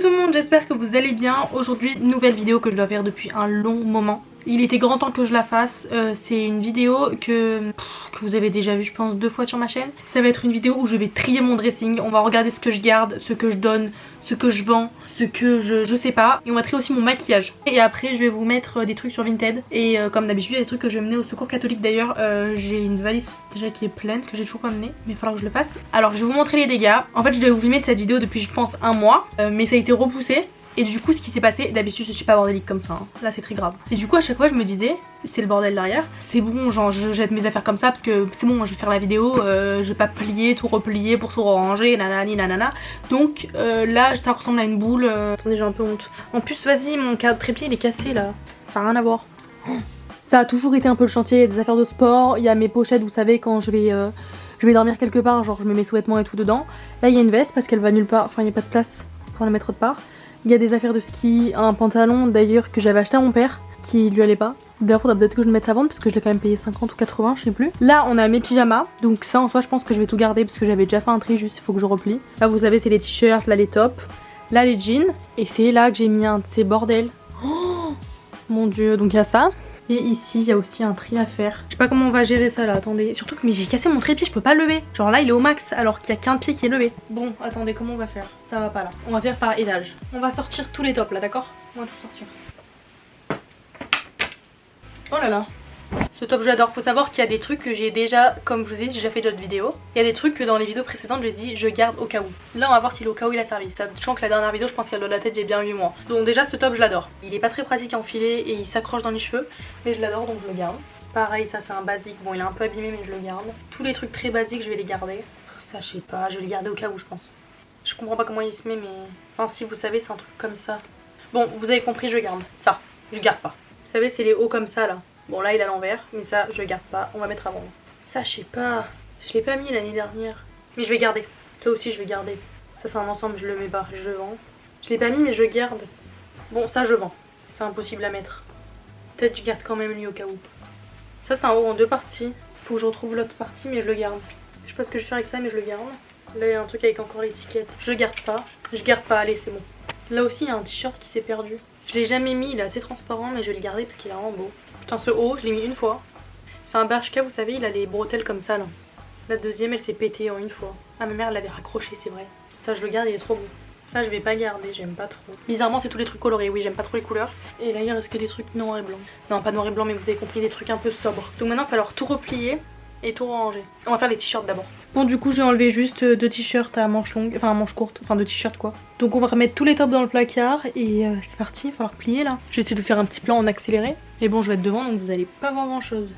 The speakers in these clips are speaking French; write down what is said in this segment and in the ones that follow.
tout le monde, j'espère que vous allez bien. Aujourd'hui, nouvelle vidéo que je dois faire depuis un long moment. Il était grand temps que je la fasse. C'est une vidéo que vous avez déjà vu je pense 2 fois sur ma chaîne. Ça va être une vidéo où je vais trier mon dressing. On va regarder ce que je garde, ce que je donne, ce que je vends, ce que je sais pas. Et on va trier aussi mon maquillage. Et après je vais vous mettre des trucs sur Vinted. Et comme d'habitude il y a des trucs que je vais mener au secours catholique. D'ailleurs j'ai une valise déjà qui est pleine que j'ai toujours pas menée. Mais il va falloir que je le fasse. Alors je vais vous montrer les dégâts. En fait je devais vous filmer de cette vidéo depuis je pense un mois. Mais ça a été repoussé. Et du coup ce qui s'est passé, d'habitude je suis pas bordélique comme ça, hein. Là c'est très grave. Et du coup à chaque fois je me disais, c'est le bordel derrière, c'est bon, genre je jette mes affaires comme ça parce que c'est bon, je vais faire la vidéo, je vais pas plier, tout replier pour tout ranger, nanani nanana. Donc là ça ressemble à une boule, attendez j'ai un peu honte. En plus vas-y mon trépied il est cassé là, ça a rien à voir. Ça a toujours été un peu le chantier, il y a des affaires de sport, il y a mes pochettes vous savez quand je vais dormir quelque part, genre je mets mes sous-vêtements et tout dedans. Là il y a une veste parce qu'elle va nulle part, enfin il n'y a pas de place pour la mettre autre part. Il y a des affaires de ski, un pantalon d'ailleurs que j'avais acheté à mon père qui lui allait pas. D'ailleurs faudra peut-être que je le mette à vendre parce que je l'ai quand même payé 50 ou 80 je sais plus. Là on a mes pyjamas, donc ça en soi je pense que je vais tout garder parce que j'avais déjà fait un tri, juste il faut que je replie. Là vous savez c'est les t-shirts, là les tops, là les jeans. Et c'est là que j'ai mis un de ces bordels. Oh mon dieu, donc il y a ça. Et ici il y a aussi un tri à faire. Je sais pas comment on va gérer ça là, attendez. Surtout que mais j'ai cassé mon trépied, je peux pas le lever. Genre là il est au max alors qu'il y a qu'un pied qui est levé. Bon attendez, comment on va faire? Ça va pas là. On va faire par étage. On va sortir tous les tops là, d'accord? On va tout sortir. Oh là là. Ce top j'adore. Faut savoir qu'il y a des trucs que j'ai déjà, comme je vous ai dit, j'ai déjà fait d'autres vidéos. Il y a des trucs que dans les vidéos précédentes j'ai dit je garde au cas où. Là on va voir si au cas où il a servi. Sachant que la dernière vidéo je pense qu'elle de la tête j'ai bien 8 mois. Donc déjà ce top je l'adore. Il est pas très pratique à enfiler et il s'accroche dans les cheveux. Mais je l'adore donc je le garde. Pareil ça c'est un basique. Bon il est un peu abîmé mais je le garde. Tous les trucs très basiques je vais les garder. Ça je sais pas, je vais les garder au cas où je pense. Je comprends pas comment il se met mais... Enfin si vous savez c'est un truc comme ça. Bon vous avez compris, je garde. Ça, je garde pas. Vous savez c'est les hauts comme ça là. Bon là il est à l'envers, mais ça je garde pas, on va mettre à vendre. Ça je sais pas, je l'ai pas mis l'année dernière. Mais je vais garder, ça aussi je vais garder. Ça c'est un ensemble, je le mets pas, je vends. Je l'ai pas mis mais je garde. Bon ça je vends, c'est impossible à mettre. Peut-être je garde quand même lui au cas où. Ça c'est un haut en 2 parties. Faut que je retrouve l'autre partie mais je le garde. Je sais pas ce que je vais faire avec ça mais je le garde. Là il y a un truc avec encore l'étiquette. Je garde pas, allez c'est bon. Là aussi il y a un t-shirt qui s'est perdu. Je l'ai jamais mis, il est assez transparent mais je vais le garder parce qu'il est vraiment beau. Putain ce haut je l'ai mis une fois. C'est un Bershka vous savez, il a les bretelles comme ça là. La deuxième elle s'est pétée en une fois. Ah ma mère l'avait raccroché c'est vrai. Ça je le garde, il est trop beau. Ça je vais pas garder, j'aime pas trop. Bizarrement c'est tous les trucs colorés, oui j'aime pas trop les couleurs. Et là il reste que des trucs noir et blanc. Non pas noir et blanc mais vous avez compris, des trucs un peu sobres. Donc maintenant il va falloir tout replier et tout ranger. On va faire les t-shirts d'abord. Bon du coup j'ai enlevé juste 2 t-shirts à manches longues, enfin à manches courtes, enfin 2 t-shirts quoi. Donc on va remettre tous les tops dans le placard et c'est parti, il va falloir plier là. Je vais essayer de faire un petit plan en accéléré. Mais bon je vais être devant donc vous allez pas voir grand chose.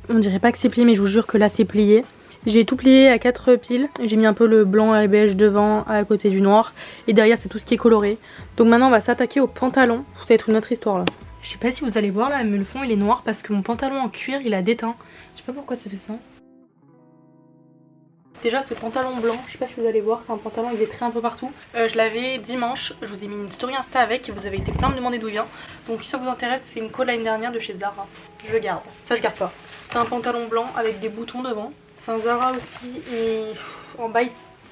On dirait pas que c'est plié mais je vous jure que là c'est plié. J'ai tout plié à 4 piles, j'ai mis un peu le blanc et beige devant à côté du noir. Et derrière c'est tout ce qui est coloré. Donc maintenant on va s'attaquer au pantalon, ça va être une autre histoire là. Je sais pas si vous allez voir là mais le fond il est noir parce que mon pantalon en cuir il a déteint. Je sais pas pourquoi ça fait ça. Déjà ce pantalon blanc, je sais pas si vous allez voir, c'est un pantalon avec des traits un peu partout. Je l'avais dimanche, je vous ai mis une story Insta avec et vous avez été plein de demander d'où il vient. Donc si ça vous intéresse, c'est une colle l'année dernière de chez Zara. Je le garde, ça je garde pas. C'est un pantalon blanc avec des boutons devant. C'est un Zara aussi et en bas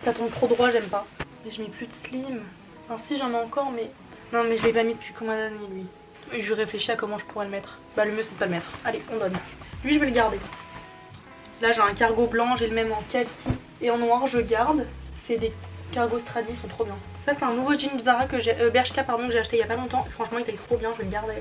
ça tombe trop droit, j'aime pas. Mais je mets plus de slim. Enfin si j'en ai encore mais... Non mais je l'ai pas mis depuis combien d'années lui. Et je réfléchis à comment je pourrais le mettre. Bah le mieux c'est de pas le mettre. Allez on donne. Lui je vais le garder. Là j'ai un cargo blanc, j'ai le même en kaki et en noir je garde. C'est des cargos Stradi, ils sont trop bien. Ça c'est un nouveau jean Zara que j'ai, Bershka pardon, que j'ai acheté il y a pas longtemps. Franchement il était trop bien, je vais le garder.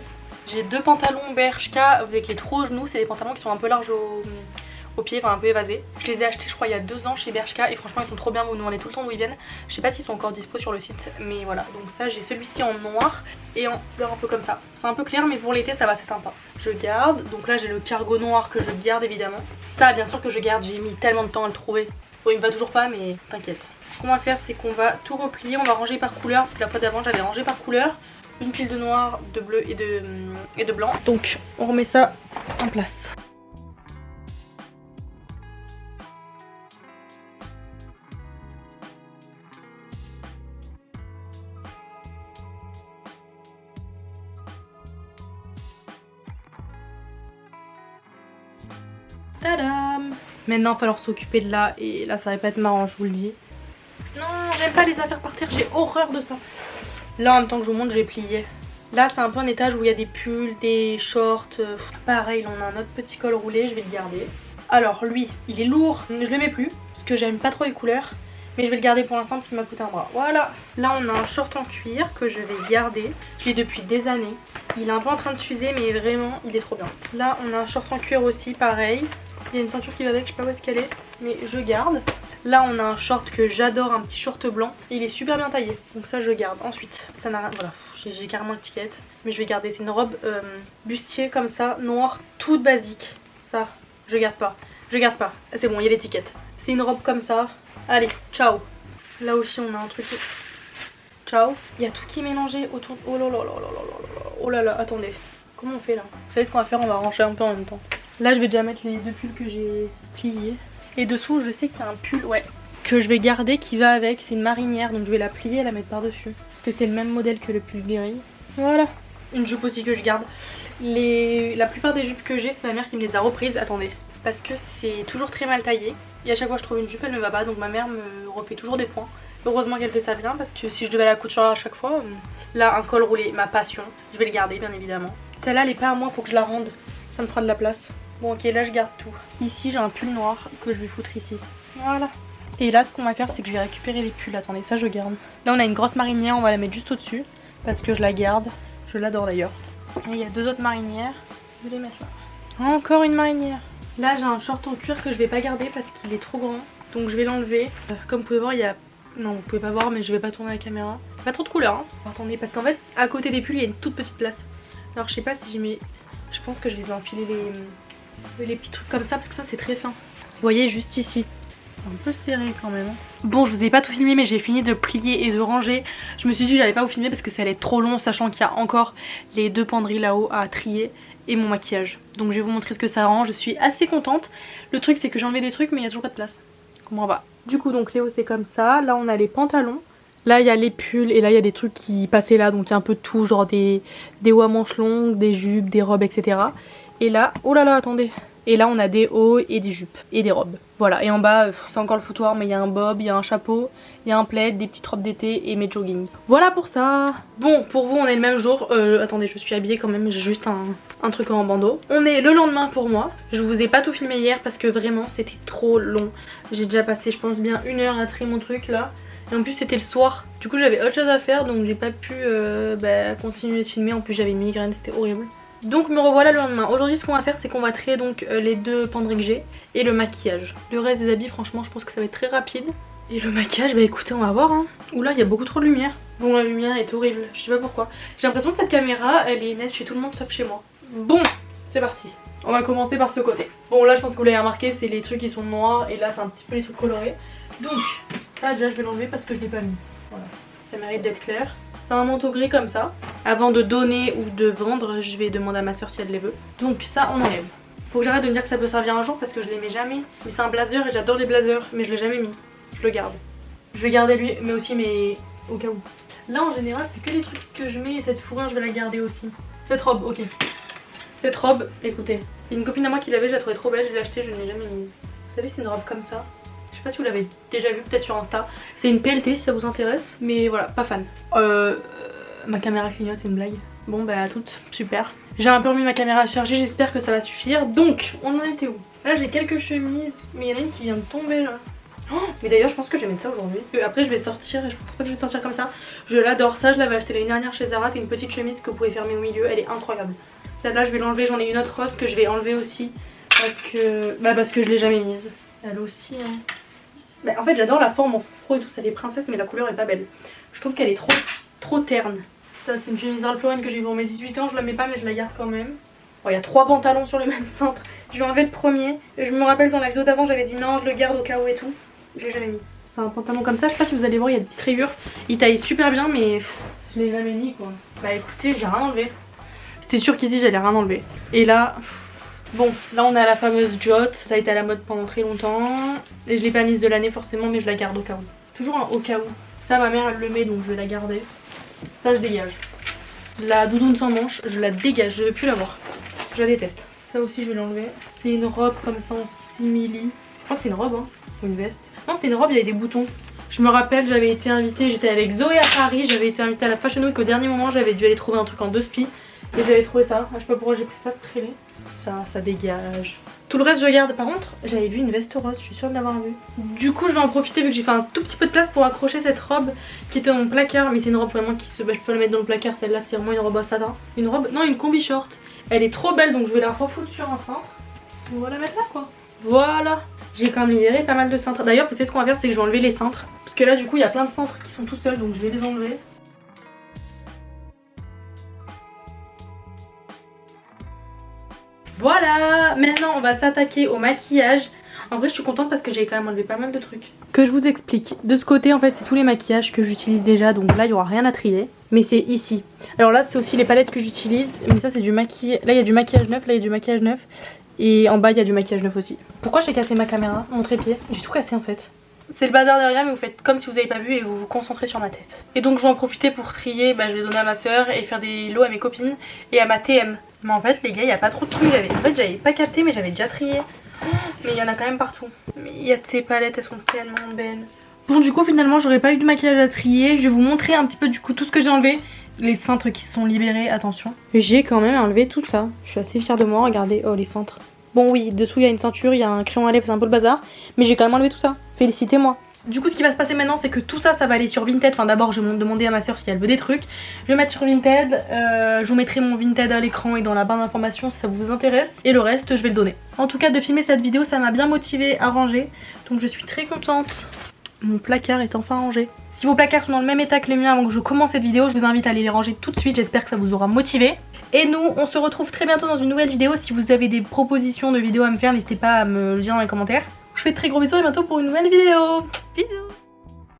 J'ai 2 pantalons Bershka avec les trop genoux, c'est des pantalons qui sont un peu larges au pied, enfin un peu évasés. Je les ai achetés je crois il y a 2 ans chez Bershka et franchement ils sont trop bien, vous nous demandez tout le temps d'où ils viennent. Je sais pas s'ils sont encore dispo sur le site mais voilà. Donc ça j'ai celui-ci en noir et en couleur un peu comme ça. C'est un peu clair mais pour l'été ça va, c'est sympa. Je garde, donc là j'ai le cargo noir que je garde évidemment. Ça bien sûr que je garde, j'ai mis tellement de temps à le trouver. Bon il me va toujours pas mais t'inquiète. Ce qu'on va faire c'est qu'on va tout replier, on va ranger par couleur parce que la fois d'avant j'avais rangé par couleur. Une pile de noir, de bleu et de blanc. Donc on remet ça en place. Tadam! Maintenant, il va falloir s'occuper de là. Et là, ça va pas être marrant, je vous le dis. Non, j'aime pas les affaires par terre, j'ai horreur de ça. Là, en même temps que je vous montre, je vais plier. Là, c'est un peu un étage où il y a des pulls, des shorts. Pareil, là, on a un autre petit col roulé, je vais le garder. Alors, lui, il est lourd. Je le mets plus parce que j'aime pas trop les couleurs. Mais je vais le garder pour l'instant parce qu'il m'a coûté un bras. Voilà. Là, on a un short en cuir que je vais garder. Je l'ai depuis des années. Il est un peu en train de s'user, mais vraiment, il est trop bien. Là, on a un short en cuir aussi, pareil. Il y a une ceinture qui va avec, je sais pas où est-ce qu'elle est, mais je garde. Là, on a un short que j'adore, un petit short blanc. Il est super bien taillé, donc ça, je garde. Ensuite, ça n'a rien. Voilà, j'ai carrément l'étiquette. Mais je vais garder. C'est une robe bustier comme ça, noire, toute basique. Ça, je garde pas. Je garde pas. C'est bon, il y a l'étiquette. C'est une robe comme ça. Allez, ciao. Là aussi, on a un truc. Ciao. Il y a tout qui est mélangé autour. Oh là là là là là là. Oh là là, attendez. Comment on fait là? Vous savez ce qu'on va faire? On va ranger un peu en même temps. Là, je vais déjà mettre les deux pulls que j'ai pliés. Et dessous, je sais qu'il y a un pull, ouais, que je vais garder qui va avec. C'est une marinière, donc je vais la plier et la mettre par-dessus. Parce que c'est le même modèle que le pull gris. Voilà. Une jupe aussi que je garde. La plupart des jupes que j'ai, c'est ma mère qui me les a reprises. Attendez. Parce que c'est toujours très mal taillé. Et à chaque fois que je trouve une jupe, elle ne va pas. Donc ma mère me refait toujours des points. Heureusement qu'elle fait ça bien parce que si je devais la couture à chaque fois, là, un col roulé, ma passion. Je vais le garder, bien évidemment. Celle-là, elle est pas à moi, faut que je la rende. Ça me fera de la place. Bon, ok, là, je garde tout. Ici, j'ai un pull noir que je vais foutre ici. Voilà. Et là, ce qu'on va faire, c'est que je vais récupérer les pulls. Attendez, ça, je garde. Là, on a une grosse marinière, on va la mettre juste au-dessus. Parce que je la garde. Je l'adore d'ailleurs. Et il y a deux autres marinières. Je vais les mettre là. Encore une marinière. Là, j'ai un short en cuir que je vais pas garder parce qu'il est trop grand. Donc, je vais l'enlever. Comme vous pouvez voir, il y a... Non, vous pouvez pas voir, mais je vais pas tourner la caméra. Pas trop de couleurs, hein. Attendez, parce qu'en fait, à côté des pulls, il y a une toute petite place. Alors, je sais pas si j'ai mis... Je pense que je vais enfiler les petits trucs comme ça parce que ça, c'est très fin. Vous voyez, juste ici. C'est un peu serré quand même. Bon, je vous ai pas tout filmé, mais j'ai fini de plier et de ranger. Je me suis dit que j'allais pas vous filmer parce que ça allait être trop long, sachant qu'il y a encore les deux penderies là-haut à trier et mon maquillage. Donc je vais vous montrer ce que ça rend. Je suis assez contente. Le truc, c'est que j'ai enlevé des trucs, mais il y a toujours pas de place. Je comprends pas. Du coup, donc Léo, c'est comme ça. Là, on a les pantalons. Là, il y a les pulls et là, il y a des trucs qui passaient là. Donc il y a un peu de tout, genre des hauts à manches longues, des jupes, des robes, etc. Et là, oh là là, attendez. Et là, on a des hauts et des jupes et des robes. Voilà, et en bas, c'est encore le foutoir, mais il y a un bob, il y a un chapeau, il y a un plaid, des petites robes d'été et mes jogging. Voilà pour ça. Bon, pour vous, on est le même jour. Attendez, je suis habillée quand même, j'ai juste un truc en bandeau. On est le lendemain pour moi. Je vous ai pas tout filmé hier parce que vraiment, c'était trop long. J'ai déjà passé, je pense, bien 1 heure à trier mon truc là. Et en plus, c'était le soir. Du coup, j'avais autre chose à faire, donc j'ai pas pu continuer de filmer. En plus, j'avais une migraine, c'était horrible. Donc me revoilà le lendemain. Aujourd'hui ce qu'on va faire c'est qu'on va trier donc les deux penderies que j'ai et le maquillage. Le reste des habits franchement je pense que ça va être très rapide. Et le maquillage bah écoutez on va voir hein. Oula il y a beaucoup trop de lumière. Bon la lumière est horrible, je sais pas pourquoi. J'ai l'impression que cette caméra elle est nette chez tout le monde sauf chez moi. Bon c'est parti. On va commencer par ce côté. Bon là je pense que vous l'avez remarqué c'est les trucs qui sont noirs et là c'est un petit peu les trucs colorés. Donc ça déjà je vais l'enlever parce que je l'ai pas mis. Voilà. Ça mérite d'être clair. C'est un manteau gris comme ça. Avant de donner ou de vendre, je vais demander à ma soeur si elle les veut. Donc ça on enlève. Faut que j'arrête de me dire que ça peut servir un jour parce que je les mets jamais. Mais c'est un blazer et j'adore les blazers mais je l'ai jamais mis. Je le garde. Je vais garder lui mais aussi mais au cas où. Là en général c'est que les trucs que je mets et cette fourrure je vais la garder aussi. Cette robe, ok. Cette robe, écoutez. Il y a une copine à moi qui l'avait, je la trouvais trop belle, je l'ai achetée, je ne l'ai jamais mise. Vous savez c'est une robe comme ça. Je sais pas si vous l'avez déjà vu peut-être sur Insta. C'est une PLT si ça vous intéresse. Mais voilà, pas fan. Ma caméra clignote, c'est une blague. Bon bah à toutes, super. J'ai un peu remis ma caméra à charger, j'espère que ça va suffire. Donc, on en était où? Là j'ai quelques chemises, mais il y en a une qui vient de tomber là. Oh, mais d'ailleurs je pense que je vais mettre ça aujourd'hui. Après je vais sortir et je pense pas que je vais sortir comme ça. Je l'adore, ça je l'avais acheté l'année dernière chez Zara. C'est une petite chemise que vous pouvez fermer au milieu, elle est incroyable. Celle-là je vais l'enlever, j'en ai une autre rose que je vais enlever aussi. Parce que je l'ai jamais mise. Elle aussi hein. Bah, en fait j'adore la forme en froid et tout, ça fait princesse mais la couleur est pas belle. Je trouve qu'elle est trop terne. Ça c'est une chemise Ralph Lauren que j'ai eu pour mes 18 ans, je la mets pas mais je la garde quand même. Bon il y a 3 pantalons sur le même cintre. Je vais enlever le premier. Je me rappelle dans la vidéo d'avant j'avais dit non je le garde au cas où et tout. Je l'ai jamais mis. C'est un pantalon comme ça, je sais pas si vous allez voir il y a des petites rayures. Il taille super bien mais je l'ai jamais mis quoi. Bah écoutez j'ai rien enlevé. C'était sûr qu'ici j'allais rien enlever. Et là... Bon, là on a la fameuse Jot, ça a été à la mode pendant très longtemps. Et je l'ai pas mise de l'année forcément mais je la garde au cas où. Toujours un au cas où. Ça ma mère elle le met donc je vais la garder. Ça je dégage. La doudoune sans manche, je la dégage, je veux plus la voir. Je la déteste. Ça aussi je vais l'enlever. C'est une robe comme ça en simili. crois que c'est une robe hein, ou une veste. Non c'était une robe, il y avait des boutons. Je me rappelle, j'avais été invitée, j'étais avec Zoé à Paris, j'avais été invitée à la Fashion Week au dernier moment, j'avais dû aller trouver un truc en 2 spi. Et j'avais trouvé ça, je sais pas pourquoi j'ai pris ça, c'est très laid. Ça dégage. Tout le reste je garde. Par contre j'avais vu une veste rose, je suis sûre de l'avoir vue. Du coup je vais en profiter vu que j'ai fait un tout petit peu de place pour accrocher cette robe qui était dans mon placard. Mais c'est une robe vraiment qui se... Bah, je peux la mettre dans le placard, celle-là c'est vraiment une robe à satin. Une robe, non une combi short. Elle est trop belle donc je vais la refoutre sur un cintre. On va la mettre là quoi. Voilà. J'ai quand même libéré pas mal de cintres. D'ailleurs vous savez ce qu'on va faire, c'est que je vais enlever les cintres. Parce que là du coup il y a plein de cintres qui sont tout seuls donc je vais les enlever. Voilà, maintenant on va s'attaquer au maquillage. En vrai je suis contente parce que j'ai quand même enlevé pas mal de trucs. Que je vous explique. De ce côté en fait c'est tous les maquillages que j'utilise déjà. Donc là il n'y aura rien à trier. Mais c'est ici. Alors là c'est aussi les palettes que j'utilise. Mais ça c'est du maquillage. Là il y a du maquillage neuf, là il y a du maquillage neuf. Et en bas il y a du maquillage neuf aussi. Pourquoi j'ai cassé ma caméra, mon trépied? J'ai tout cassé en fait. C'est le bazar derrière mais vous faites comme si vous n'avez pas vu et vous vous concentrez sur ma tête. Et donc je vais en profiter pour trier, je vais donner à ma soeur et faire des lots à mes copines et à ma TM. Mais en fait les gars il n'y a pas trop de trucs, en fait j'avais pas capté mais j'avais déjà trié. Mais il y en a quand même partout. Mais il y a de ces palettes, elles sont tellement belles. Bon du coup finalement j'aurais pas eu de maquillage à trier. Je vais vous montrer un petit peu du coup tout ce que j'ai enlevé. Les cintres qui sont libérés, attention. J'ai quand même enlevé tout ça. Je suis assez fière de moi, regardez, oh les cintres. Bon oui, dessous il y a une ceinture, il y a un crayon à lèvres, c'est un peu le bazar. Mais j'ai quand même enlevé tout ça, félicitez-moi. Du coup ce qui va se passer maintenant c'est que tout ça, ça va aller sur Vinted. Enfin d'abord je vais demander à ma soeur si elle veut des trucs. Je vais mettre sur Vinted, je vous mettrai mon Vinted à l'écran et dans la barre d'informations si ça vous intéresse. Et le reste je vais le donner. En tout cas de filmer cette vidéo ça m'a bien motivée à ranger. Donc je suis très contente. Mon placard est enfin rangé. Si vos placards sont dans le même état que les miens avant que je commence cette vidéo, je vous invite à aller les ranger tout de suite. J'espère que ça vous aura motivé. Et nous, on se retrouve très bientôt dans une nouvelle vidéo. Si vous avez des propositions de vidéos à me faire, n'hésitez pas à me le dire dans les commentaires. Je vous fais de très gros bisous et à bientôt pour une nouvelle vidéo.